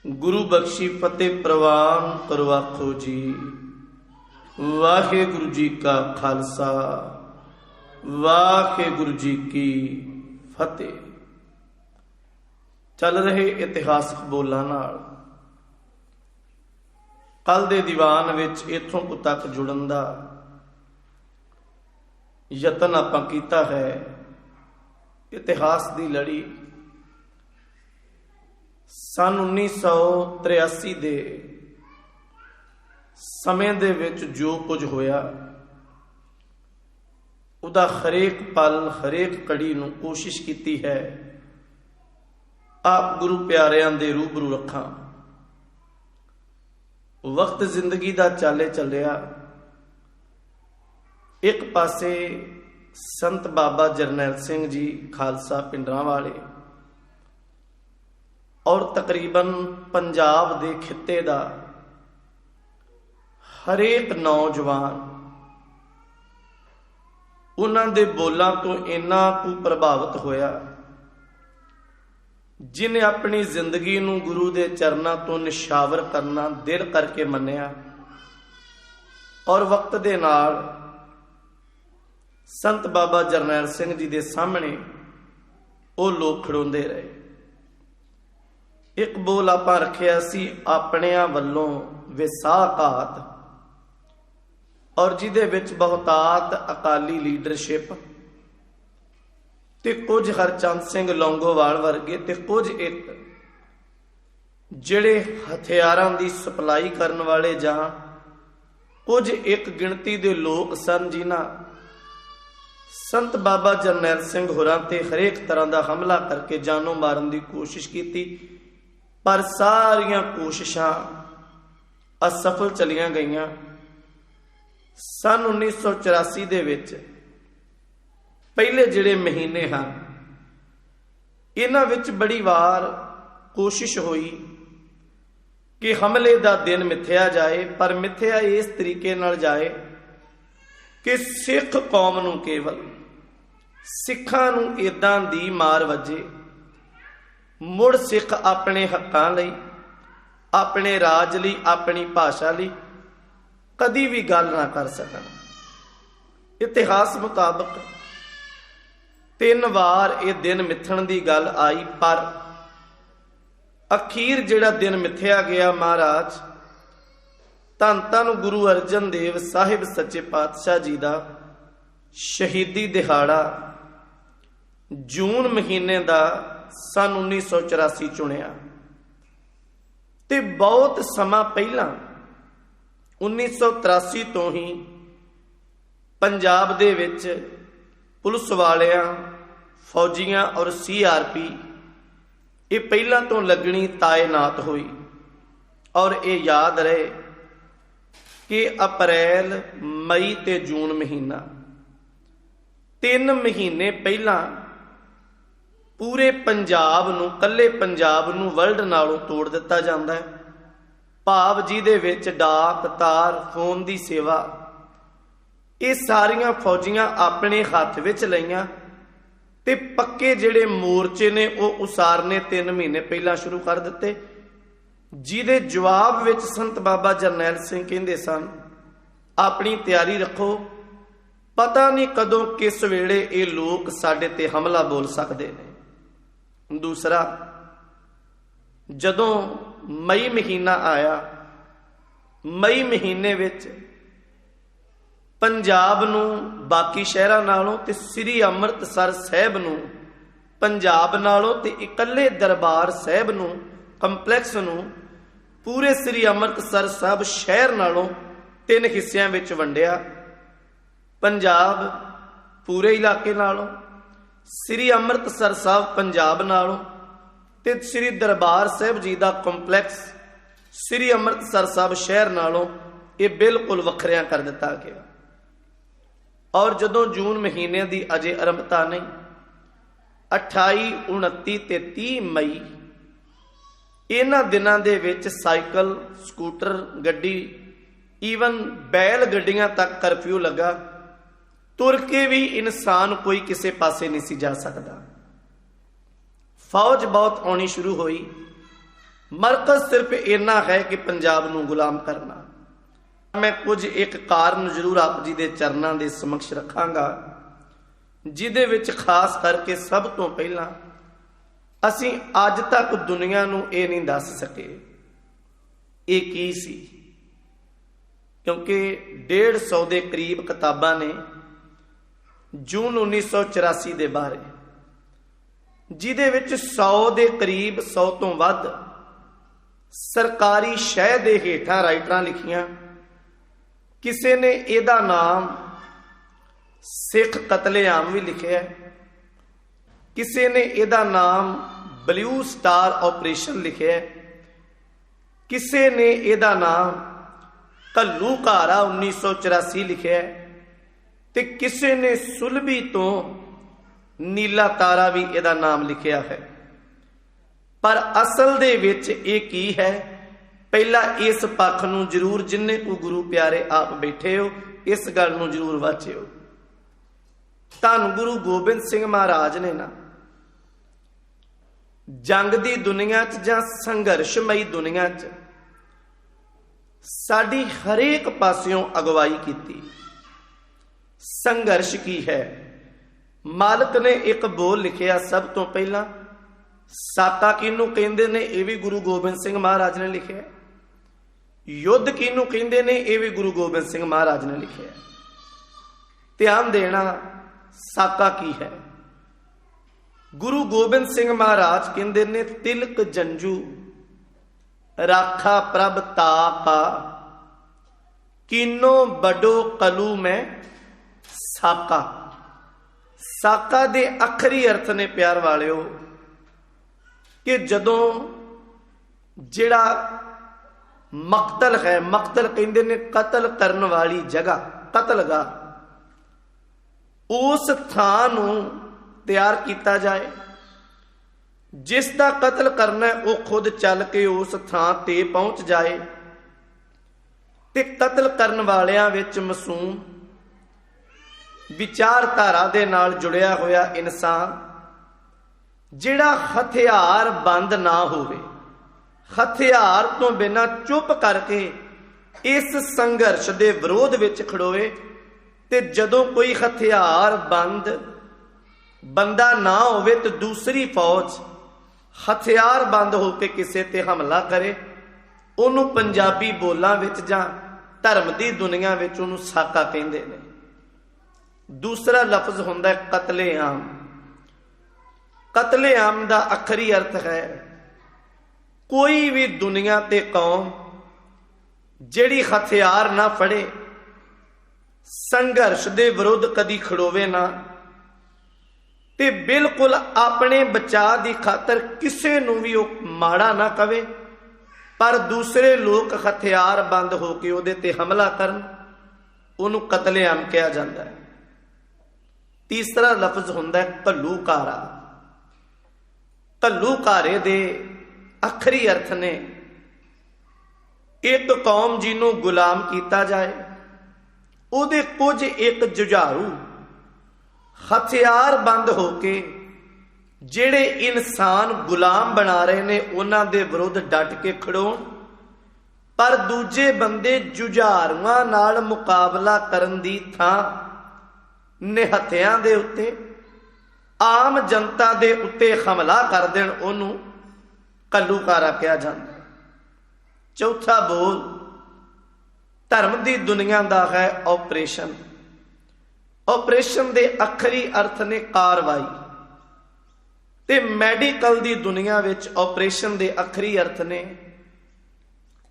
गुरु बख्शी फतेह प्रवान करो आखो जी। वाहेगुरु जी का खालसा वाहेगुरु जी की फतेह। चल रहे इतिहासक बोलां नाल कल दे दीवान विच इथों तक जुड़न दा यतन आपां कीता है। इतिहास दी लड़ी सन 1983 दे समय दे विच जो कुछ होया उदा हरेक पल हरेक कड़ी नूं कोशिश कीती है आप गुरु प्यारियां दे रूबरू रखां। वक्त जिंदगी दा चाले चलिया। एक पासे संत बाबा जरनैल सिंह जी खालसा पिंडरां वाले और तकरीबन पंजाब दे खिते दा हरेक नौजवान उन्हां दे बोलां तो इन्ना कु प्रभावित होया जिन्हें अपनी जिंदगी नूं गुरु दे चरनां तो निशावर करना दिल करके मन्निया और वक्त दे नाल संत बाबा जरनैल सिंह जी दे सामने वो लोग खड़ोंदे रहे। एक बोल आपां रखिया सी अपनियां वल्लों विसाघात और जिहदे विच बहुतात अकाली लीडरशिप ते कुछ हरचंद सिंह लौंगोवाल वर्गे ते कुछ एक जिहड़े हथियारां दी सप्लाई करन वाले जां कुछ एक गिणती दे लोग सन जिन्हां संत बाबा जरनैल सिंह होरां ते हरेक तरह का हमला करके जानो मारन की कोशिश की, पर सारियां कोशिशां असफल चलियां गईयां। सन 1984 दे विच पहले जिहड़े महीने हैं इन्हां विच बड़ी वार कोशिश हुई कि हमले का दिन मिथ्या जाए, पर मिथ्या इस तरीके नाल जाए कि सिख कौम नूं केवल सिखां नूं इदां दी मार वजे मुड़ सिख अपने हक्कां लई अपने राज लई अपनी भाषा लई कदी भी गल ना कर सकन। इतिहास मुताबक 3 वार ये दिन मिथण की गल आई, पर अखीर जिहड़ा दिन मिथ्या गया महाराज धन धन गुरु अर्जन देव साहिब सच्चे पातशाह जी का शहीदी दिहाड़ा जून महीने का सन 1984 चुनिया। ते बहुत समा पहला 1983 तो ही पंजाब दे विच पुलिस वालियां फौजियां और CRP ये पहला तो लगनी तायनात हुई और ये याद रहे कि अप्रैल मई ते जून महीना 3 महीने पहला पूरे पंजाब नूं कल्ले पंजाब नूं वर्ल्ड नालों तोड़ दिता जाता है। भाव जी दे विच डाक तार फोन की सेवा ये सारियां फौजियां अपने हथ विच लईआं ते पक्के जिहड़े मोर्चे ने वो उसारने 3 महीने पहला शुरू कर दिते, जिहदे जवाब विच संत बाबा जरनैल सिंह कहंदे सन अपनी तैयारी रखो, पता नहीं कदों किस वेले ये लोग साडे ते हमला बोल सकते हैं। दूसरा जदों मई महीना आया, मई महीने विच पंजाब नूं बाकी शहरां नालों ते श्री अमृतसर साहिब नूं पंजाब नालों ते इकल्ले दरबार साहिब नूं कंपलैक्स नूं पूरे श्री अमृतसर साहिब शहर नालों 3 हिस्सियां विच वंडिया। पंजाब पूरे इलाके नालों, श्री अमृतसर साहिब पंजाब नालों ते श्री दरबार साहिब जी का कंपलैक्स श्री अमृतसर साहिब शहर नालों ये बिल्कुल वखरिया कर दिता गया। और जदों जून महीने की अजे आरंभता नहीं 28, 29 ते 30 मई इन्हां दिनां दे विच साइकिल स्कूटर गड्डी ईवन बैल गड्डियां तक करफ्यू लगा। तुर के भी इंसान कोई किसी पासे नहीं सी जा सकता। फौज बहुत आनी शुरू हुई मरकज सिर्फ इन्ना है कि पंजाब नूं गुलाम करना। मैं कुछ एक कारण जरूर आप जी दे चरनां दे समक्ष रखांगा, जिहदे विच खास करके सब तो पहला असीं अज तक दुनिया नूं ये नहीं दस सके ये की सी, क्योंकि 150 के करीब किताबां ने जून 1984 के बारे, जिहदे विच 100 के करीब 100 तो वध सरकारी शह दे हेठां राइटरां लिखियां। किसी ने इहदा नाम सिख कतलेआम भी लिखिया, किसी ने इहदा नाम ब्लू स्टार ऑपरेशन लिखिया, किसी ने इहदा नाम घल्लूघारा 1984 लिखिया, ते किसी ने सुलभी तो नीला तारा भी इहदा नाम लिखिया है। पर असल दे विच ये की है, पहला इस पक्ष नूं जरूर जिन्ने को गुरु प्यारे आप बैठे हो इस गल नूं जरूर वाचिओ। धन गुरु गोबिंद सिंह महाराज ने ना जंग दी दुनिया च जां संघर्षमई दुनिया च साडी हरेक पासियों अगवाई की। संघर्ष की है, मालक ने एक बोल लिखिया सब तो पहला, साका किनू कहंदे ने यह भी गुरु गोबिंद सिंह महाराज ने लिखिया, युद्ध किनू कहंदे ने यह भी गुरु गोबिंद सिंह महाराज ने लिखिया। ध्यान देना साका की है। गुरु गोबिंद सिंह महाराज कहंदे ने तिलक जंजू राखा प्रभ ताका किनो बडो कलू में साका। साका दे आखरी अर्थ ने प्यार वालिओ कि जदों जिहड़ा मकतल है, मकतल कहंदे ने कतल करन वाली जगह, कतलगाह, उस थां नूं तैयार किया जाए। जिसका कतल करना है वह खुद चल के उस थां ते पहुंच जाए, ते कतल करन वालियां विच मासूम विचारधारा दे नाल जुड़िया होया इंसान जिहड़ा हथियार बंद ना होवे, हथियार तो बिना चुप करके इस संघर्ष के विरोध विच खड़ोए, ते जदों कोई हथियार बंद बंदा ना होवे तो दूसरी फौज हथियार बंद होके किसी ते हमला करे, उन्हों पंजाबी बोलां विच जां धर्म की दुनिया विच उन्हों साका कहंदे ने। दूसरा लफ्ज हुंदा है कतलेआम। कतलेआम दा आखरी अर्थ है कोई भी दुनिया ते कौम जिहड़ी हथियार ना फड़े, संघर्ष दे विरुद्ध कदी खड़ोवे ना, ते बिल्कुल अपने बचाव की खातर किसी नूं भी माड़ा ना कवे, पर दूसरे लोग हथियार बंद होके उहदे ते हमला करन, उहनूं कतलेआम कहा जाता है। तीसरा लफ्ज हुंदा है घल्लूघारा। घल्लूघारे दे आखरी अर्थ ने एक कौम जिन्हों गुलाम किया जाए, उहदे कुछ एक जुझारू हथियार बंद होके जिहड़े इंसान गुलाम बना रहे ने उन्हां दे विरुद्ध डट के खड़ोण, पर दूजे बंदे जुझारुआं नाल मुकाबला करन दी थां निहत्थिआं दे उत्ते आम जनता दे उत्ते हमला कर देण, उहनूं घल्लूघारा कहा जाता है। चौथा बोल धर्म की दुनिया का है ऑपरेशन। ऑपरेशन के आखरी अर्थ ने कार्रवाई, ते मैडिकल की दुनिया विच ऑपरेशन के आखरी अर्थ ने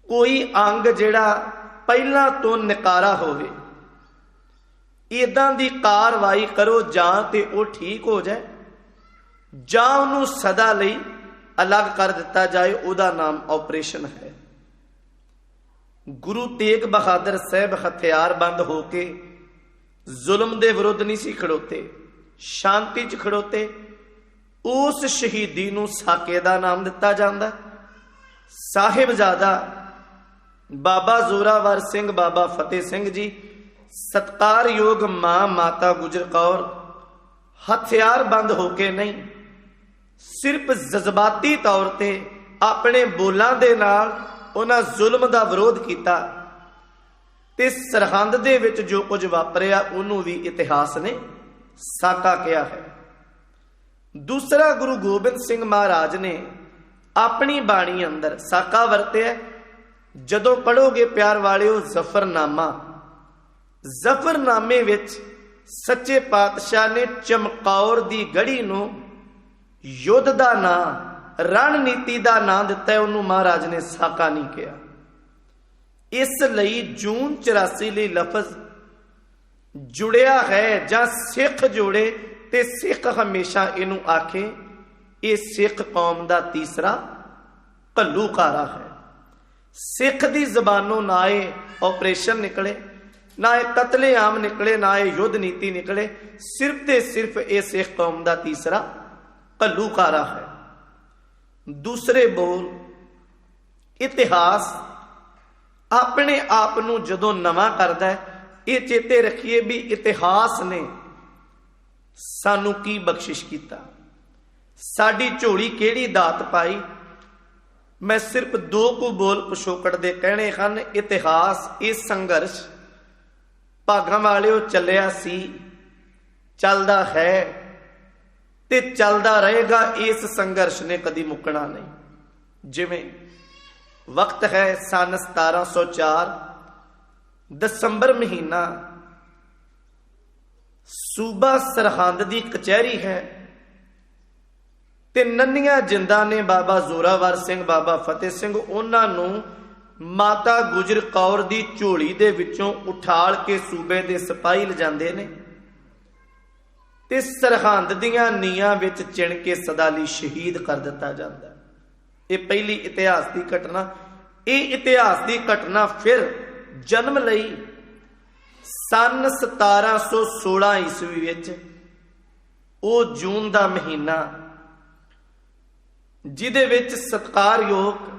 कोई अंग जिहड़ा पहला तो नकारा होवे, इदां दी कार्रवाई करो जां ते वो ठीक हो जाए, जां उन्होंने सदा लई अलग कर दिता जाए, उहदा नाम ऑपरेशन है। गुरु तेग बहादुर साहब हथियार बंद होके जुल्म दे विरुद्ध नहीं सी खड़ोते, शांति च खड़ोते। उस शहीदी नूं साके दा नाम दिता जांदा। साहिबजादा बाबा जोरावर सिंह, बाबा फतेह सिंह जी, सत्कारयोग मां माता गुजर कौर हथियार बंद होके नहीं, सिर्फ जज्बाती तौर पर अपने बोलों के नाल उन्हां जुल्म का विरोध किया ते सरहंद दे विच जो कुछ वापरिया उन्होंने भी इतिहास ने साका कहा है। दूसरा, गुरु गोबिंद सिंह महाराज ने अपनी बाणी अंदर साका वरतिया। जदों पढ़ोगे प्यार वालिओ जफरनामा, जफरनामे विच सच्चे पातशाह ने चमकौर दी गढ़ी नूं युद्ध दा नां, रणनीति दा नां दिता है, उन्होंने महाराज ने साका नहीं कहा। इसलिए जून 84 लई लफज जुड़िया है जां सिख जोड़े ते सिख हमेशा इनू आखे ये सिख कौम का तीसरा घल्लूकारा है। सिख दी जबानों ना ये ऑपरेशन निकले, ना ये कतलेआम निकले, ना ये युद्ध नीति निकले, सिर्फ ते सिर्फ ये सिख कौम का तीसरा घल्लूकारा है। दूसरे बोल, इतिहास अपने आप नूं जदों नवां करदा है, ये चेते रखिए भी इतिहास ने सानू की बख्शिश किया, साडी झोली केड़ी दात पाई। मैं सिर्फ दो कु बोल पिछोकड़ दे कहने हैं। इतिहास ये संघर्ष भागां वालिओ चलिया सी, चलदा है ते चलदा रहेगा। इस संघर्ष ने कदी मुकना नहीं। जिवें वक्त है सन 1704 दसंबर महीना, सूबा सरहंद दी कचहरी है ते नन्नियां जिंदा ने बाबा जोरावर सिंह, बाबा फतेह सिंह, उन्होंने माता गुजर कौर दी झोली दे विचों उठाल के सूबे दे सिपाही ले जांदे ने ते सरहंद दियां नीआं विच चिण के सदा लई शहीद कर दिता जांदा। ये पहली इतिहास की घटना। ये इतिहास की घटना फिर जन्म लई सन 1716 ईस्वी विच, ओ जून का महीना, जिदे विच सत्कारयोग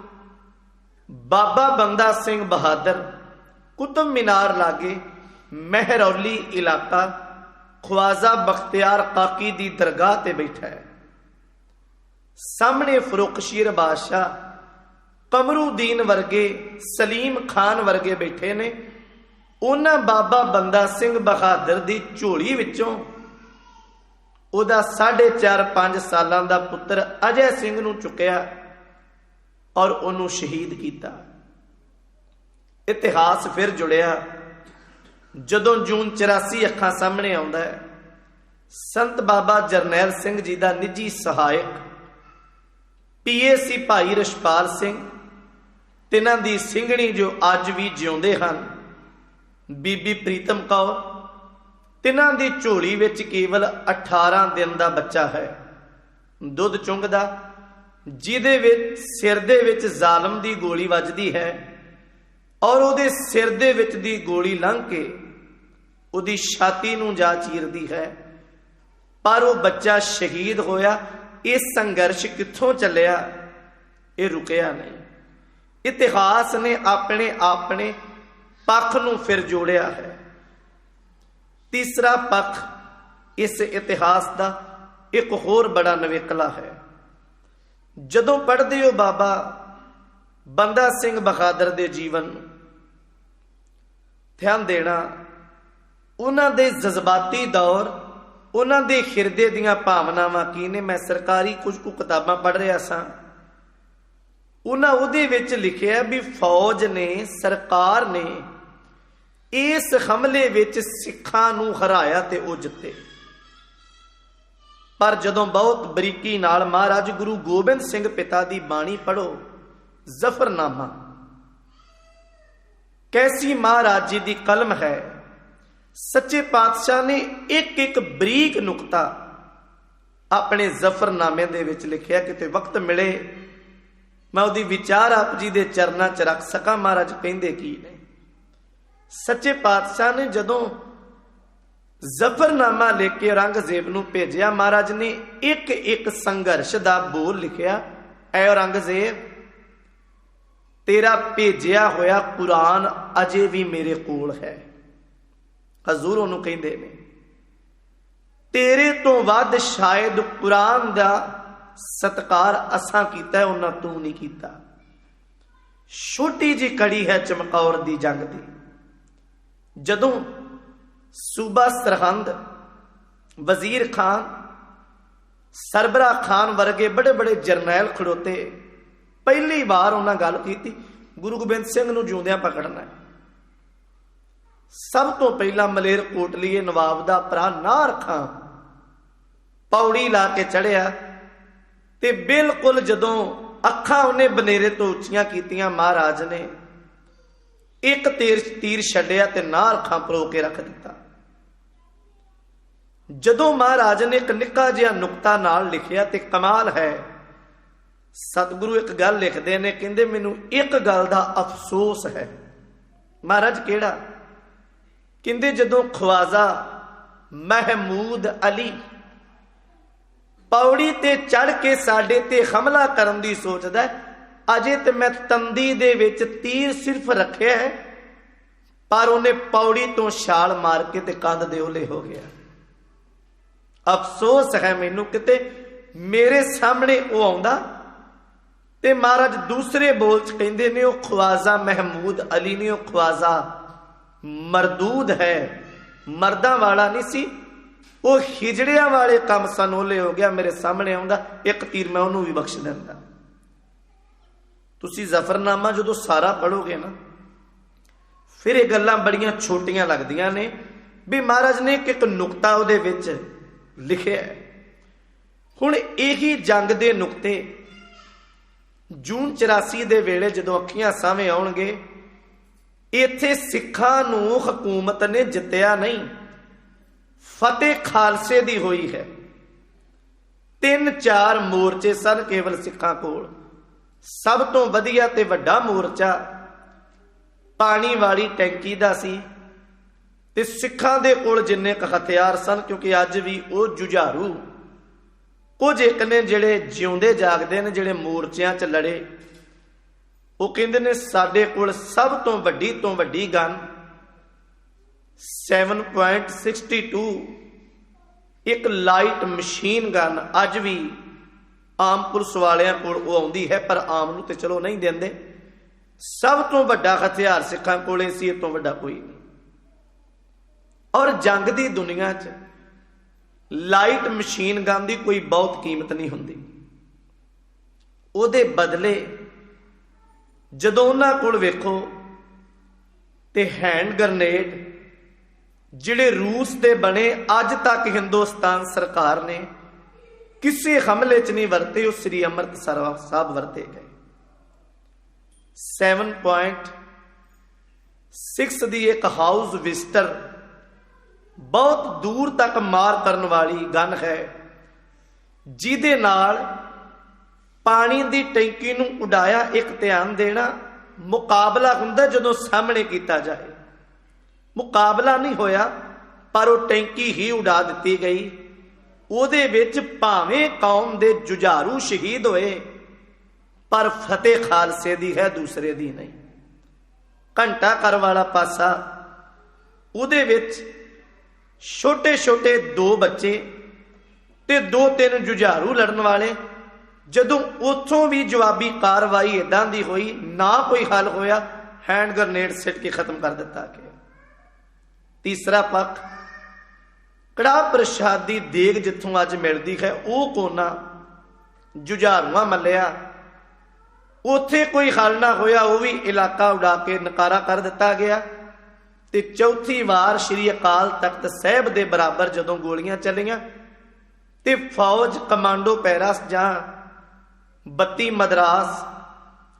बाबा बंदा सिंह बहादुर कुतुब मीनार लागे महरौली इलाका ख्वाजा बख्तियार काकी दी दरगाह ते बैठा है। सामने फरुखशीर बादशाह, कमरुद्दीन वर्गे, सलीम खान वर्गे बैठे ने। उन्हां बाबा बंदा सिंह बहादुर दी झोली विचों उहदा 4.5 सालां दा पुत्र अजय सिंह नूं चुकिया और उन्होंने शहीद किया। इतिहास फिर जुड़िया जदों जून 84 अखां सामने आउंदा है। संत बाबा जरनैल सिंह जी का निजी सहायक PAC भाई रछपाल सिंह, तिन्हां दी सिंघणी जो अज भी जिउंदे हन, बीबी प्रीतम कौर, तिन्हां दी झोली विच केवल 18 दिन का बच्चा है, दुध चुंगदा, जिहदे विच सिर दे विच जालम दी गोली वजदी है और उहदे सिर दे विच दी गोली लंघ के उहदी छाती नूं जा चीरदी है, पर वह बच्चा शहीद होया। इस संघर्ष कित्थों चलिया, ये रुकिया नहीं। इतिहास ने अपने अपने पक्ष नूं फिर जोड़िया है। तीसरा पक्ष इस इतिहास का एक होर बड़ा नवेकला है। जदों पढ़दे हो बाबा बंदा सिंह बहादुर दे जीवन, ध्यान देना उन्हां दे जज्बाती दौर, उन्हां दे हिरदे दियां भावनावां की ने। मैं सरकारी कुछ किताबां पढ़ रहा सा, उन्हां उहदे विच लिखिया भी फौज ने, सरकार ने इस हमले विच सिखां नूं हराया ते वो जिते। पर जदों बहुत बरीकी नाल महाराज गुरु गोबिंद सिंह पिता दी बाणी पढ़ो, जफरनामा, कैसी महाराज जी दी कलम है। सच्चे पातशाह ने एक एक बरीक नुकता अपने जफरनामे दे विच लिखिया। किते वक्त मिले मैं उहदी विचार आप जी दे चरनां च रख सकां। महाराज कहिंदे की ने, सच्चे पातशाह ने जदों जफरनामा लेके औरंगजेब नूं भेजिया, महाराज ने एक एक संघर्ष दा बोल लिखिया। ऐ औरंगजेब, तेरा भेजिया होया कुरान अजे भी मेरे कोल है। हजूर उन्होंने कहते ने, तेरे तो वध शायद कुरान दा सत्कार असां कीता, उन्ना तू नहीं कीता। छोटी जी कड़ी है चमकौर दी जंग दी। जदों सूबा सरहंद वजीर खान, सरबरा खान वर्गे बड़े बड़े जरनैल खड़ोते, पहली बार उन्हें गल की गुरु गोबिंद सिंह नूं जिउंदियां पकड़ना है। सब तो पहला मलेर कोटलीए नवाब दा भरा नार खां पौड़ी ला के चढ़िया ते बिल्कुल जदों अखां उन्हें बनेरे तो उच्चियां कीतियां, महाराज ने एक तीर छड्डिया ते नार खां परो के रख दिता। जदों महाराज ने एक निक्का जिहा नुकता नाल लिखिया ते कमाल है, सतगुरु एक गल लिखते ने, कहंदे मैनूं एक गल दा अफसोस है। महाराज केड़ा? कहंदे जदों ख्वाजा महमूद अली पौड़ी ते चढ़ के साडे ते हमला करन दी सोचदा है, अजे ते मैं तंदी दे विच तीर सिर्फ रखिया है, पर उन्हें पौड़ी तो छाल मार के ते कंध दे ओले हो गया। अफसोस है मैनू किते मेरे सामने वो आउंदा ते महाराज दूसरे बोल च कहंदे ने, वो ख्वाजा महमूद अली ने, वो ख्वाजा मरदूद है, मर्दा वाला नहीं सी, वो हिजड़िया वाले काम सनोले हो गया। मेरे सामने आउंदा, एक तीर मैं उन्होंने भी बख्श दिंदा। तुसी जफरनामा जो सारा पढ़ोगे ना, फिर ये गल्लां बड़ियां छोटियां लगदियां ने भी महाराज ने एक नुकता उहदे विच लिखिया है। हुण यही जंग दे नुकते जून 84 दे वेले जदों अखियां सामने आउणगे, इत्थे सिखां नूं हुकूमत ने जित्तिया नहीं, फतेह खालसे दी हुई है। 3-4 मोर्चे सन केवल सिखां कोल। सब तो वधिया ते वड्डा मोर्चा पानी वाली टैंकी दा सी ते सिखां दे कोल जिन्ने क हथियार सन, क्योंकि अज भी वो जुझारू कुछ एक ने जिहड़े जिउंदे जागदे ने, जिहड़े मोर्चियां च लड़े, वो कहंदे ने साडे कोल सब तो वड्डी गन 7.62 एक लाइट मशीन गन अज भी आम पुलिस वालियां कोल वो आउंदी है, पर आम नूं ते चलो नहीं देंदे। सब तो वड्डा हथियार सिखां कोले सी, इस तो वड्डा कोई नहीं। और जंग दी दुनिया च लाइट मशीन गन की कोई बहुत कीमत नहीं हुंदी। उहदे बदले जदों उन्हां कोल वेखो ते हैंड ग्रनेड जिहड़े रूस दे बने, अज तक हिंदुस्तान सरकार ने किसी हमले च नहीं वरते, वो श्री अमृतसर साहब वरते गए। 7.6 दी एक हाउस विस्टर बहुत दूर तक मार करने वाली गन है, जिहदे नाल पानी दी टैंकी नूं उडाया। एक ध्यान देना, मुकाबला हुंदा जदों सामने कीता जाए, मुकाबला नहीं होया, पर वो टैंकी ही उड़ा दी गई। उहदे विच भावें कौम दे जुझारू शहीद होए, पर फतेह खालसे दी है, दूसरे दी नहीं। घंटा कर वाला पासा, उहदे विच छोटे छोटे 2 बच्चे ते 2-3 जुझारू लड़न वाले। जदों उथों भी जवाबी कार्रवाई इदां दी होई, ना कोई हल होया, हैंड ग्रनेड सिट के खत्म कर दिता गया। तीसरा पक्ष कड़ा प्रशादी देग जिथों अज मिलती है, वो कोना जुझारुआ मलिया, उथे कोई हल ना होया, वो भी इलाका उड़ा के नकारा कर दिता गया। ते चौथी वार श्री अकाल तख्त साहब दे बराबर जदों गोलियां चलियां ते फौज कमांडो पैरास जां 32 मद्रास,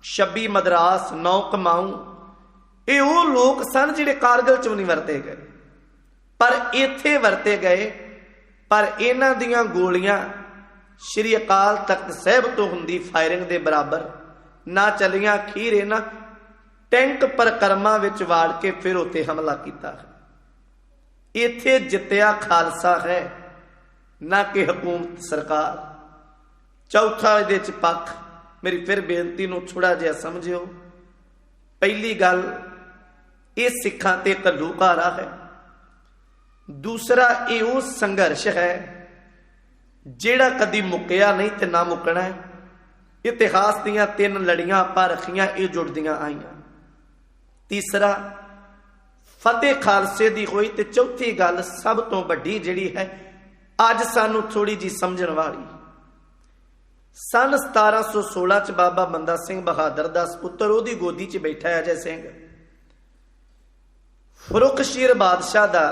26 मद्रास, 9 कमाऊं, ये वो लोग सन जिहड़े कारगिल च नहीं वरते गए, पर इत्थे वरते गए। पर इन्हां दियां गोलियां श्री अकाल तख्त साहब तो हुंदी फायरिंग दे बराबर ना चलियां। अखीर इन्हां टैंक परकरमा विच वाड़ के फिर उत्ते हमला किया। इत्थे जित्तिया खालसा है, ना कि हुकूमत सरकार। चौथा इहदे च पक्ष, मेरी फिर बेनती नूं थोड़ा जिहा समझिओ। पहली गल, ये सिखां ते घल्लूघारा है। दूसरा, ये वो संघर्ष है ਜਿਹੜਾ ਕਦੀ ਮੁੱਕਿਆ नहीं ते ना मुकना है। इतिहास दीयां 3 लड़ियां आपां रखियां, ये जुड़दियां आईयां। तीसरा फतेह खालसे दी होई। ते चौथी गल सब तो वड्डी जिहड़ी है अज सानू थोड़ी जी समझण वाली, सन 1716 च बाबा बंदा सिंह बहादुर दा पुत्तर ओहदी गोदी च बैठा है अजय सिंह, फुरुखशीर बादशाह दा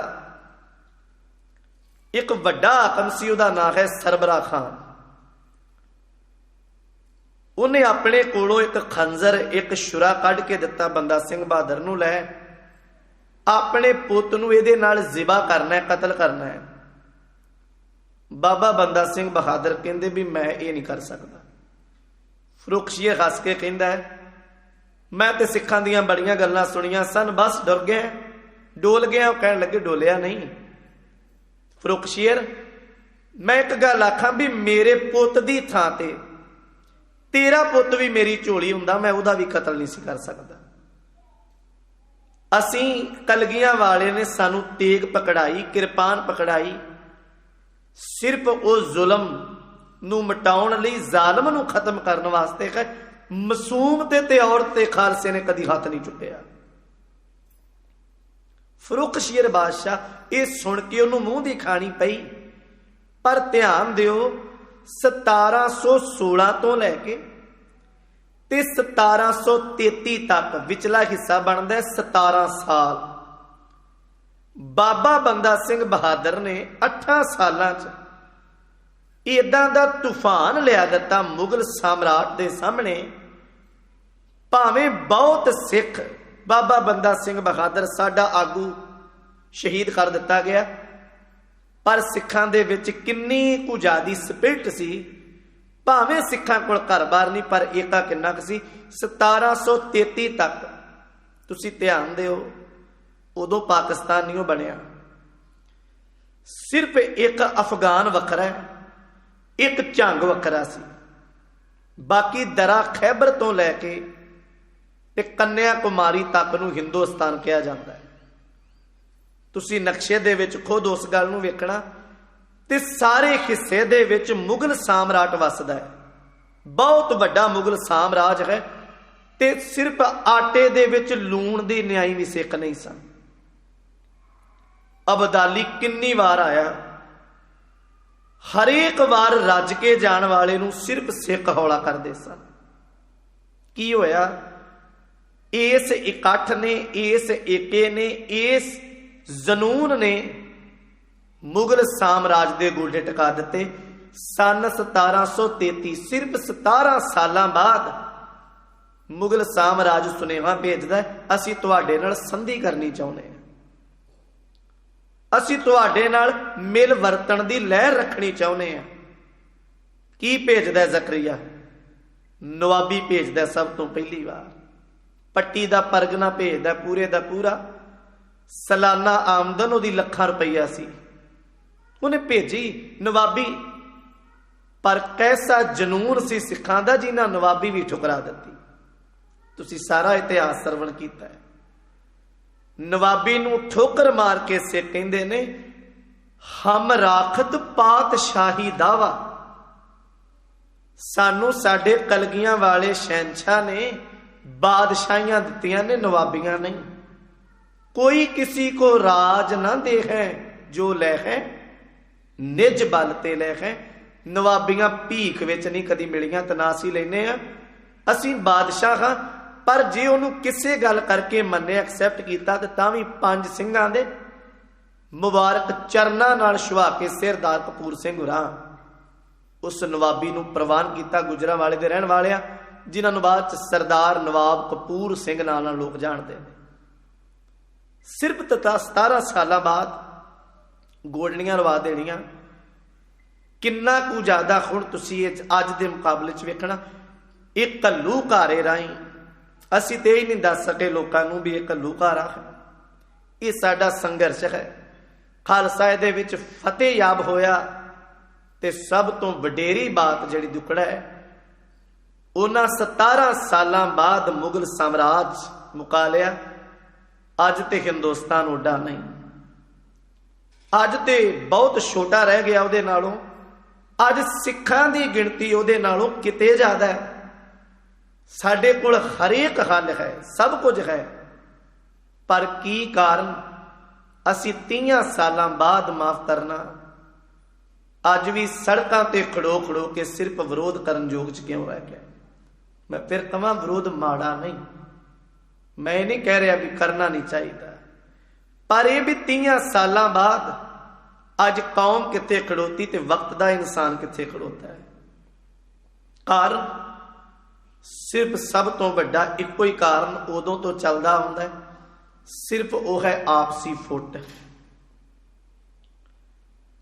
एक वड्डा हाकम सी, उहदा नाम है सरबरा खान। उन्हें अपने कोलों एक खंजर एक शुरा कढ़ के दिता, बंदा सिंह बहादुर नूं लै अपने पुत नूं इहदे नाल ज़िबा करना है, कतल करना है। बाबा बंदा सिंह बहादुर कहंदे भी मैं ये नहीं कर सकता। फुरुखशीर हस के कहंदा है मैं तो सिखां दीयां बड़ियां गल्लां सुनियां सन, बस डर गया डोल गया। कहण लगे डोलिया नहीं। फुरुखशीर मैं एक गल आखां भी मेरे पुत दी थां ते तेरा पुत भी मेरी झोली हुंदा, मैं उहदा भी कतल नहीं सी कर सकदा। असीं कलगियां वाले ने सानू तेग पकड़ाई, किरपान पकड़ाई, सिर्फ वो जुल्म नू मिटाउण लई, जालिम नू खत्म करने वास्ते है। मासूम ते औरत ते खालसे ने कदी हाथ नहीं चुकिया। फुरुखशीर बादशाह ये सुन के उन्होंने मूँह दी खानी पई। पर ध्यान दिओ 1716 तो लैके ते 1733 तक विचला हिस्सा बनता है 17 साल। बाबा बंदा सिंह बहादुर ने 8 सालां च इदां दा तूफान लिया दिता मुगल साम्राट दे सामने। भावें बहुत सिख बाबा बंदा सिंह बहादुर साडा आगू शहीद कर दिता गया, पर सिखां दे विच किन्नी कुछ ज्यादा स्पिरिट सी। भावें सिखां कोल घर बार नहीं, पर एका किन्ना क सी। 1733 तक तुसीं ध्यान दिओ, उदों पाकिस्तान नहीं बनिया। सिर्फ एक अफगान वखरा है, एक झंग वखरा सी। बाकी दरा खैबर तो लैके ते कन्या कुमारी तक नूं हिंदुस्तान कहा जाता है। तुसीं नक्शे दे विच खुद उस गल नूं वेखना, ते सारे हिस्से दे विच मुगल साम्राट वसदा है। बहुत वड्डा मुगल साम्राज है। ते सिर्फ आटे दे विच लूण दी न्याई भी सिख नहीं सन। अबदाली किन्नी बार आया, हरेक बार रज के जान वाले नूं सिर्फ सिख हौला करदे सन। की होया? इस इकट्ठ ने, इस एके ने, इस जनून ने मुगल साम्राज दे गोडे टिका दिते। सन 1733 सिर्फ 17 सालां बाद मुगल साम्राज सुनेहा भेजदा असीं तुहाडे नाल संधि करनी चाहुंदे हां, असीं तुहाडे नाल मिल वरतन दी लहर रखनी चाहुंदे हां। की भेजदा ज़करिया? नवाबी भेजदा सब तो पहली बार। पट्टी दा परगना भेजदा पूरे दा पूरा। सालाना आमदन उहदी लाखां रुपया सी, उन्हें भेजी नवाबी। पर कैसा जनून सी सिखां दा जिन्हां नवाबी भी ठुकरा दित्ती। तुसीं सारा इतिहास सरवण कीता है। नवाबी नूं ठोकर मार के सिख कहंदे ने हम राखत पातशाही दावा। सानू साडे कलगियां वाले शहनशाह ने बादशाहियां दित्तियां ने, नवाबियां नहीं। कोई किसी को राज ना दे है, जो लै है निज बल ते लै है। नवाबियां भीख विच नहीं कदी मिलियां, तनासी लेने आ असीं बादशाह हां। पर जे उन्होंने किसी गल करके मन्ने एक्सैप्ट किया तो तां भी 5 सिंघां दे मुबारक चरना नाल छुहा के सिरदार कपूर सिंह हुरां उस नवाबी नूं प्रवान किया। गुजरांवाले दे रहण वाले आ, जिन्हां नूं बाद च सरदार नवाब कपूर सिंह नाल लोग जानते हैं। सिर्फ 17 साल बाद गोडनियां लवा देनियां। किन्ना कु ज्यादा हुण तुसीं अज दे मुकाबले च वेखना। एक घल्लूघारे राहीं असीं ते ही नहीं दस सके लोकां नूं भी एक घल्लूघारा है। ये साडा संघर्ष है। खालसा दे विच फतेह याब होया ते सब तो वडेरी बात जिहड़ी दुखड़ा है, उन्हां 17 सालां बाद मुगल साम्राज मुका लिया। अज ते हिंदुस्तान उड्डा नहीं, अज ते बहुत छोटा रह गया उहदे नालों। ਅੱਜ ਸਿੱਖਾਂ ਦੀ ਗਿਣਤੀ ਉਹਦੇ ਨਾਲੋਂ ਕਿਤੇ ਜ਼ਿਆਦਾ ਹੈ। ਸਾਡੇ ਕੋਲ ਹਰੇਕ ਹੱਲ ਹੈ, ਸਭ ਕੁਝ ਹੈ, ਪਰ ਕੀ ਕਾਰਨ ਅਸੀਂ 30 ਸਾਲਾਂ ਬਾਅਦ ਮਾਫ ਕਰਨਾ ਅੱਜ ਵੀ ਸੜਕਾਂ ਤੇ ਖੜੋ ਖੜੋ ਕੇ ਸਿਰਫ ਵਿਰੋਧ ਕਰਨ ਯੋਗ ਚ ਕਿਉਂ ਰਹਿ ਗਿਆ? ਮੈਂ ਫਿਰ ਕਹਾਂ ਵਿਰੋਧ ਮਾੜਾ ਨਹੀਂ, ਮੈਂ ਨਹੀਂ ਕਹਿ ਰਿਹਾ ਵੀ ਕਰਨਾ ਨਹੀਂ ਚਾਹੀਦਾ, ਪਰ ਇਹ ਵੀ 30 ਸਾਲਾਂ ਬਾਅਦ ਅੱਜ ਕੌਮ ਕਿੱਥੇ ਖੜੋਤੀ ਤੇ ਵਕਤ ਦਾ ਇਨਸਾਨ ਕਿੱਥੇ ਖੜੋਤਾ ਹੈ। ਕਾਰਨ ਸਿਰਫ ਸਭ ਤੋਂ ਵੱਡਾ ਇੱਕੋ ਹੀ ਕਾਰਨ ਉਦੋਂ ਤੋਂ ਚੱਲਦਾ ਹੁੰਦਾ ਹੈ, ਸਿਰਫ ਉਹ ਹੈ ਆਪਸੀ ਫੁੱਟ।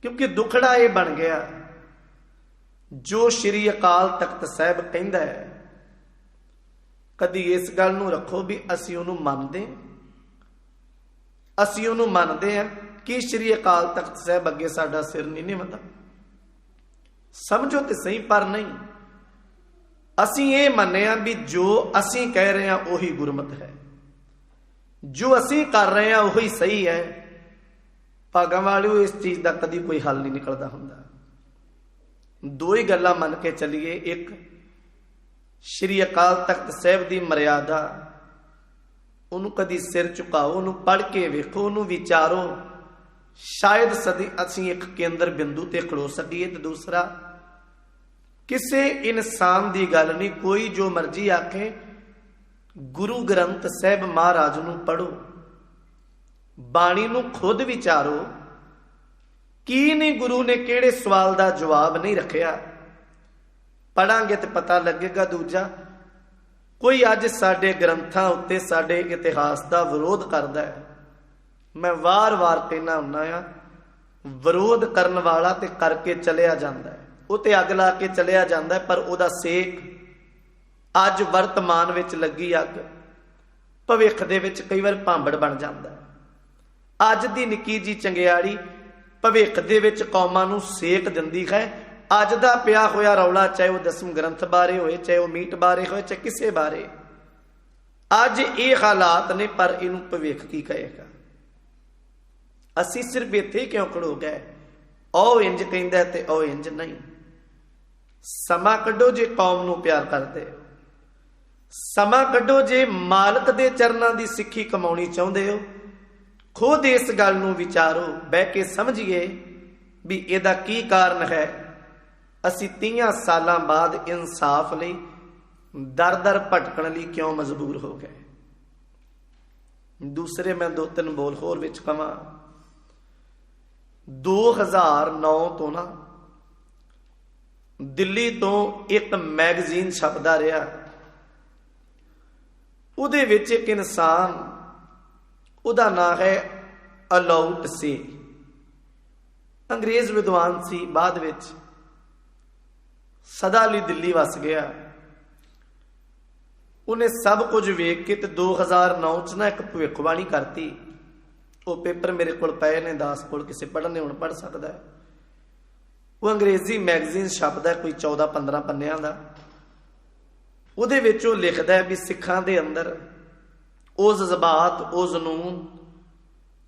ਕਿਉਂਕਿ ਦੁਖੜਾ ਇਹ ਬਣ ਗਿਆ, ਜੋ ਸ਼੍ਰੀ ਅਕਾਲ ਤਖਤ ਸਾਹਿਬ ਕਹਿੰਦਾ ਹੈ, ਕਦੀ ਇਸ ਗੱਲ ਨੂੰ ਰੱਖੋ ਵੀ ਅਸੀਂ ਉਹਨੂੰ ਮੰਨਦੇ, ਅਸੀਂ ਉਹਨੂੰ ਮੰਨਦੇ ਹਾਂ ਕਿ ਸ਼੍ਰੀ ਅਕਾਲ ਤਖਤ ਸਾਹਿਬ ਅੱਗੇ ਸਾਡਾ ਸਿਰ ਨਹੀਂ ਨਿਵਦਾ, ਸਮਝੋ ਤੇ ਸਹੀ, ਪਰ ਨਹੀਂ। ਅਸੀਂ ਇਹ ਮੰਨਿਆ ਵੀ ਜੋ ਅਸੀਂ ਕਹਿ ਰਹੇ ਹਾਂ ਉਹੀ ਗੁਰਮਤ ਹੈ, ਜੋ ਅਸੀਂ ਕਰ ਰਹੇ ਹਾਂ ਉਹੀ ਸਹੀ ਹੈ। ਭਾਗਾਂ ਵਾਲਿਓ, ਇਸ ਚੀਜ਼ ਦਾ ਕਦੀ ਕੋਈ ਹੱਲ ਨਹੀਂ ਨਿਕਲਦਾ ਹੁੰਦਾ। ਦੋ ਹੀ ਗੱਲਾਂ ਮੰਨ ਕੇ ਚੱਲੀਏ, ਇੱਕ ਸ਼੍ਰੀ ਅਕਾਲ ਤਖਤ ਸਾਹਿਬ ਦੀ ਮਰਿਆਦਾ, ਉਹਨੂੰ ਕਦੀ ਸਿਰ ਝੁਕਾਓ, ਉਹਨੂੰ ਪੜ੍ਹ ਕੇ ਵੇਖੋ, ਉਹਨੂੰ ਵਿਚਾਰੋ, ਸ਼ਾਇਦ ਸਦੀ ਅਸੀਂ ਇੱਕ ਕੇਂਦਰ ਬਿੰਦੂ ਤੇ ਖੜੋ ਸਕੀਏ। ਤੇ ਦੂਸਰਾ, ਕਿਸੇ ਇਨਸਾਨ ਦੀ ਗੱਲ ਨਹੀਂ, ਕੋਈ ਜੋ ਮਰਜ਼ੀ ਆਖੇ, ਗੁਰੂ ਗ੍ਰੰਥ ਸਾਹਿਬ ਮਹਾਰਾਜ ਨੂੰ ਪੜ੍ਹੋ, ਬਾਣੀ ਨੂੰ ਖੁਦ ਵਿਚਾਰੋ, ਕੀ ਨਹੀਂ ਗੁਰੂ ਨੇ ਕਿਹੜੇ ਸਵਾਲ ਦਾ ਜਵਾਬ ਨਹੀਂ ਰੱਖਿਆ, ਪੜਾਂਗੇ ਤੇ ਪਤਾ ਲੱਗੇਗਾ। ਦੂਜਾ, ਕੋਈ ਅੱਜ ਸਾਡੇ ਗ੍ਰੰਥਾਂ ਉੱਤੇ ਸਾਡੇ ਇਤਿਹਾਸ ਦਾ ਵਿਰੋਧ ਕਰਦਾ ਹੈ, ਮੈਂ ਵਾਰ-ਵਾਰ ਕਹਿਣਾ ਹੁੰਦਾ ਆ, ਵਿਰੋਧ ਕਰਨ ਵਾਲਾ ਤੇ ਕਰਕੇ ਚਲਿਆ ਜਾਂਦਾ ਹੈ, ਉਹ ਤੇ ਅੱਗ ਲਾ ਕੇ ਚਲਿਆ ਜਾਂਦਾ ਹੈ, ਪਰ ਉਹਦਾ ਸੇਕ ਅੱਜ ਵਰਤਮਾਨ ਵਿੱਚ ਲੱਗੀ ਅੱਗ ਭਵਿੱਖ ਦੇ ਵਿੱਚ ਕਈ ਵਾਰ ਭਾਂਬੜ ਬਣ ਜਾਂਦਾ ਹੈ। ਅੱਜ ਦੀ ਨਿੱਕੀ ਜੀ ਚੰਗਿਆੜੀ ਭਵਿੱਖ ਦੇ ਵਿੱਚ ਕੌਮਾਂ ਨੂੰ ਸੇਕ ਦਿੰਦੀ ਹੈ। ਅੱਜ ਦਾ ਪਿਆ ਹੋਇਆ ਰੌਲਾ, ਚਾਹੇ ਉਹ ਦਸਮ ਗ੍ਰੰਥ ਬਾਰੇ ਹੋਏ, ਚਾਹੇ ਉਹ ਮੀਟ ਬਾਰੇ ਹੋਏ, ਚਾਹੇ ਕਿਸੇ ਬਾਰੇ, ਅੱਜ ਇਹ ਹਾਲਾਤ ਨੇ, ਪਰ ਇਹਨੂੰ ਭਵਿੱਖ ਕੀ ਕਹੇਗਾ? ਅਸੀਂ ਸਿਰਫ ਇੱਥੇ ਹੀ ਕਿਉਂ ਖੜੋ ਗਏ? ਉਹ ਇੰਜ ਕਹਿੰਦਾ ਤੇ ਉਹ ਇੰਜ ਨਹੀਂ। ਸਮਾਂ ਕੱਢੋ ਜੇ ਕੌਮ ਨੂੰ ਪਿਆਰ ਕਰਦੇ ਹੋ, ਸਮਾਂ ਕੱਢੋ ਜੇ ਮਾਲਕ ਦੇ ਚਰਨਾਂ ਦੀ ਸਿੱਖੀ ਕਮਾਉਣੀ ਚਾਹੁੰਦੇ ਹੋ, ਖੁਦ ਇਸ ਗੱਲ ਨੂੰ ਵਿਚਾਰੋ, ਬਹਿ ਕੇ ਸਮਝੀਏ ਵੀ ਇਹਦਾ ਕੀ ਕਾਰਨ ਹੈ। ਅਸੀਂ 30 ਸਾਲਾਂ ਬਾਅਦ ਇਨਸਾਫ ਲਈ ਦਰ-ਦਰ ਭਟਕਣ ਲਈ ਕਿਉਂ ਮਜਬੂਰ ਹੋ ਗਏ? ਦੂਸਰੇ, ਮੈਂ 2-3 ਬੋਲ ਹੋਰ ਵਿੱਚ ਕਵਾਂ। 2009 ਤੋਂ ਨਾ ਦਿੱਲੀ ਤੋਂ ਇੱਕ ਮੈਗਜ਼ੀਨ ਛਪਦਾ ਰਿਹਾ, ਉਹਦੇ ਵਿੱਚ ਇੱਕ ਇਨਸਾਨ, ਉਹਦਾ ਨਾਂ ਹੈ ਅਲਾਉਟ ਸੀ, ਅੰਗਰੇਜ਼ ਵਿਦਵਾਨ ਸੀ, ਬਾਅਦ ਵਿੱਚ ਸਦਾ ਲਈ ਦਿੱਲੀ ਵਸ ਗਿਆ। ਉਹਨੇ ਸਭ ਕੁਝ ਵੇਖ ਕੇ ਤੇ 2009 ਚ ਨਾ ਇੱਕ ਭਵਿੱਖਬਾਣੀ ਕਰਤੀ। ਉਹ ਪੇਪਰ ਮੇਰੇ ਕੋਲ ਪਏ ਨੇ, ਦਾਸ ਕੋਲ, ਕਿਸੇ ਪੜ੍ਹਨੇ ਹੁਣ ਪੜ੍ਹ ਸਕਦਾ ਹੈ। ਉਹ ਅੰਗਰੇਜ਼ੀ ਮੈਗਜ਼ੀਨ ਛਪਦਾ, ਕੋਈ 14-15 ਪੰਨਿਆਂ ਦਾ। ਉਹਦੇ ਵਿੱਚ ਉਹ ਲਿਖਦਾ ਹੈ ਵੀ ਸਿੱਖਾਂ ਦੇ ਅੰਦਰ ਉਹ ਜਜ਼ਬਾਤ, ਉਹ ਜਨੂਨ,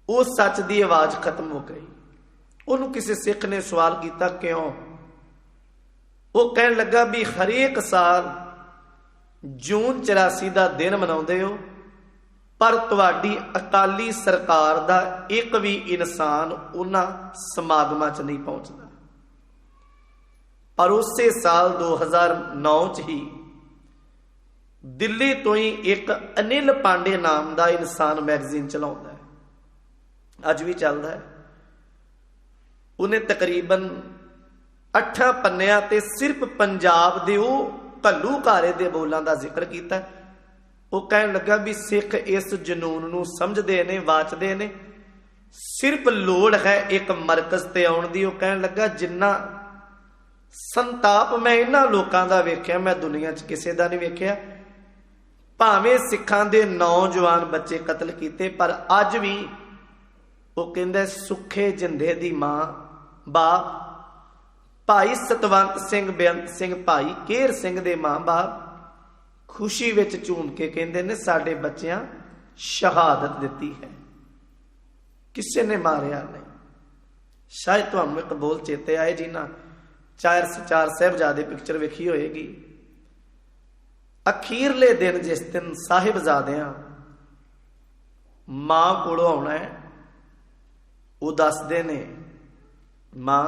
ਉਹ ਸੱਚ ਦੀ ਆਵਾਜ਼ ਖਤਮ ਹੋ ਗਈ। ਉਹਨੂੰ ਕਿਸੇ ਸਿੱਖ ਨੇ ਸਵਾਲ ਕੀਤਾ, ਕਿਉਂ? ਉਹ ਕਹਿਣ ਲੱਗਾ ਵੀ ਹਰੇਕ ਸਾਲ ਜੂਨ 84 ਦਾ ਦਿਨ ਮਨਾਉਂਦੇ ਹੋ, ਪਰ ਤੁਹਾਡੀ ਅਕਾਲੀ ਸਰਕਾਰ ਦਾ ਇੱਕ ਵੀ ਇਨਸਾਨ ਉਹਨਾਂ ਸਮਾਗਮਾਂ 'ਚ ਨਹੀਂ ਪਹੁੰਚਦਾ। ਪਰ ਉਸੇ ਸਾਲ 2009 'ਚ ਹੀ ਦਿੱਲੀ ਤੋਂ ਹੀ ਇੱਕ ਅਨਿਲ ਪਾਂਡੇ ਨਾਮ ਦਾ ਇਨਸਾਨ ਮੈਗਜ਼ੀਨ ਚਲਾਉਂਦਾ ਹੈ, ਅੱਜ ਵੀ ਚੱਲਦਾ ਹੈ। ਉਹਨੇ ਤਕਰੀਬਨ 8 ਪੰਨਿਆਂ ਤੇ ਸਿਰਫ ਪੰਜਾਬ ਦੇ ਉਹ ਘੱਲੂਘਾਰੇ ਦੇ ਬੋਲਾਂ ਦਾ ਜ਼ਿਕਰ ਕੀਤਾ। ਉਹ ਕਹਿਣ ਲੱਗਾ ਵੀ ਸਿੱਖ ਇਸ ਜਨੂਨ ਨੂੰ ਸਮਝਦੇ ਨੇ, ਵਾਚਦੇ ਨੇ, ਸਿਰਫ ਲੋੜ ਹੈ ਇੱਕ ਮਰਕਜ਼ ਤੇ ਆਉਣ ਦੀ। ਉਹ ਕਹਿਣ ਲੱਗਾ ਜਿੰਨਾ ਸੰਤਾਪ ਮੈਂ ਇਹਨਾਂ ਲੋਕਾਂ ਦਾ ਵੇਖਿਆ, ਮੈਂ ਦੁਨੀਆ 'ਚ ਕਿਸੇ ਦਾ ਨਹੀਂ ਵੇਖਿਆ। ਭਾਵੇਂ ਸਿੱਖਾਂ ਦੇ ਨੌਜਵਾਨ ਬੱਚੇ ਕਤਲ ਕੀਤੇ, ਪਰ ਅੱਜ ਵੀ ਉਹ ਕਹਿੰਦਾ ਸੁੱਖੇ ਜਿੰਦੇ ਦੀ ਮਾਂ ਬਾਪ, ਭਾਈ ਸਤਵੰਤ ਸਿੰਘ, ਬੇਅੰਤ ਸਿੰਘ, ਭਾਈ ਕੇਰ ਸਿੰਘ ਦੇ ਮਾਂ ਬਾਪ ਖੁਸ਼ੀ ਵਿੱਚ ਝੂਮ ਕੇ ਕਹਿੰਦੇ ਨੇ ਸਾਡੇ ਬੱਚਿਆਂ ਸ਼ਹਾਦਤ ਦਿੱਤੀ ਹੈ, ਕਿਸੇ ਨੇ ਮਾਰਿਆ ਨਹੀਂ। ਸ਼ਾਇਦ ਤੁਹਾਨੂੰ ਇੱਕ ਬੋਲ ਚੇਤੇ ਆਏ ਜੀ ਨਾ, ਚਾਰ ਸਾਹਿਬਜ਼ਾਦੇ ਪਿਕਚਰ ਵੇਖੀ ਹੋਏਗੀ। ਅਖੀਰਲੇ ਦਿਨ ਜਿਸ ਦਿਨ ਸਾਹਿਬਜ਼ਾਦਿਆਂ ਮਾਂ ਕੋਲੋਂ ਆਉਣਾ ਹੈ, ਉਹ ਦੱਸਦੇ ਨੇ, ਮਾਂ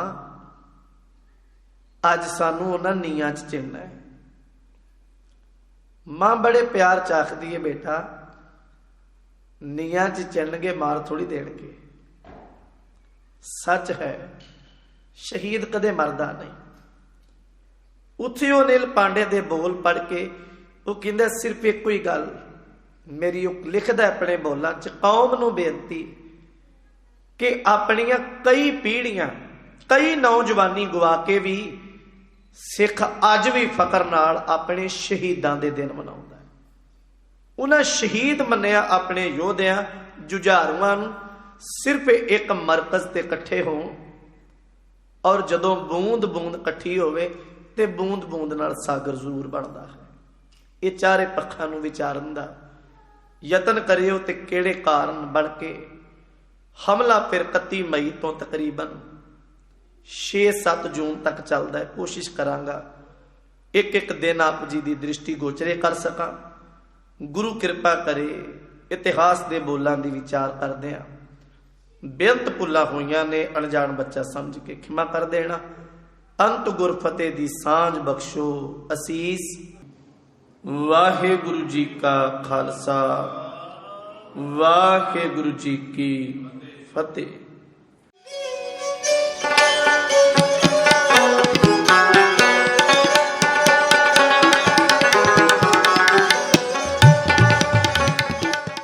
ਅੱਜ ਸਾਨੂੰ ਉਹਨਾਂ ਨੀਆਂ 'ਚ ਚਿਣਨਾ ਹੈ। ਮਾਂ ਬੜੇ ਪਿਆਰ ਚ ਆਖਦੀ ਹੈ, ਬੇਟਾ ਨੀਆਂ 'ਚ ਚਿਣਨਗੇ, ਮਾਰ ਥੋੜੀ ਦੇਣਗੇ। ਸੱਚ ਹੈ, ਸ਼ਹੀਦ ਕਦੇ ਮਰਦਾ ਨਹੀਂ। ਉੱਥੇ ਉਹ ਅਨਿਲ ਪਾਂਡੇ ਦੇ ਬੋਲ ਪੜ੍ਹ ਕੇ ਉਹ ਕਹਿੰਦਾ, ਸਿਰਫ ਇੱਕੋ ਹੀ ਗੱਲ ਮੇਰੀ, ਉਹ ਲਿਖਦਾ ਆਪਣੇ ਬੋਲਾਂ 'ਚ, ਕੌਮ ਨੂੰ ਬੇਨਤੀ ਕਿ ਆਪਣੀਆਂ ਕਈ ਪੀੜ੍ਹੀਆਂ, ਕਈ ਨੌਜਵਾਨੀ ਗਵਾ ਕੇ ਵੀ ਸਿੱਖ ਅੱਜ ਵੀ ਫਖਰ ਨਾਲ ਆਪਣੇ ਸ਼ਹੀਦਾਂ ਦੇ ਦਿਨ ਮਨਾਉਂਦਾ ਹੈ। ਉਹਨਾਂ ਸ਼ਹੀਦ ਮੰਨਿਆ ਆਪਣੇ ਯੋਧਿਆਂ ਜੁਝਾਰੂਆਂ ਨੂੰ, ਸਿਰਫ ਇੱਕ ਮਰਕਜ਼ ਤੇ ਇਕੱਠੇ ਹੋਣ, ਔਰ ਜਦੋਂ ਬੂੰਦ ਬੂੰਦ ਇਕੱਠੀ ਹੋਵੇ ਤੇ ਬੂੰਦ ਬੂੰਦ ਨਾਲ ਸਾਗਰ ਜ਼ਰੂਰ ਬਣਦਾ ਹੈ। ਇਹ ਚਾਰੇ ਪੱਖਾਂ ਨੂੰ ਵਿਚਾਰਨ ਦਾ ਯਤਨ ਕਰਿਓ ਤੇ ਕਿਹੜੇ ਕਾਰਨ ਬਣ ਕੇ ਹਮਲਾ ਫਿਰ 31 ਮਈ ਤੋਂ ਤਕਰੀਬਨ 6-7 ਜੂਨ ਤੱਕ ਚੱਲਦਾ ਹੈ। ਕੋਸ਼ਿਸ਼ ਕਰਾਂਗਾ ਇੱਕ ਇੱਕ ਦਿਨ ਆਪ ਜੀ ਦੀ ਦ੍ਰਿਸ਼ਟੀ ਗੋਚਰੇ ਕਰ ਸਕਾਂ। ਗੁਰੂ ਕਿਰਪਾ ਕਰੇ। ਇਤਿਹਾਸ ਦੇ ਬੋਲਾਂ ਦੀ ਵਿਚਾਰ ਕਰਦੇ ਹਾਂ। ਬੇਅੰਤ ਭੁੱਲਾਂ ਹੋਈਆਂ ਨੇ, ਅਣਜਾਣ ਬੱਚਾ ਸਮਝ ਕੇ ਖਿਮਾ ਕਰ ਦੇਣਾ। ਅੰਤ ਗੁਰ ਫਤਿਹ ਦੀ ਸਾਂਝ ਬਖਸ਼ੋ ਅਸੀਸ। ਵਾਹਿਗੁਰੂ ਜੀ ਕਾ ਖਾਲਸਾ, ਵਾਹਿਗੁਰੂ ਜੀ ਕੀ ਫਤਿਹ।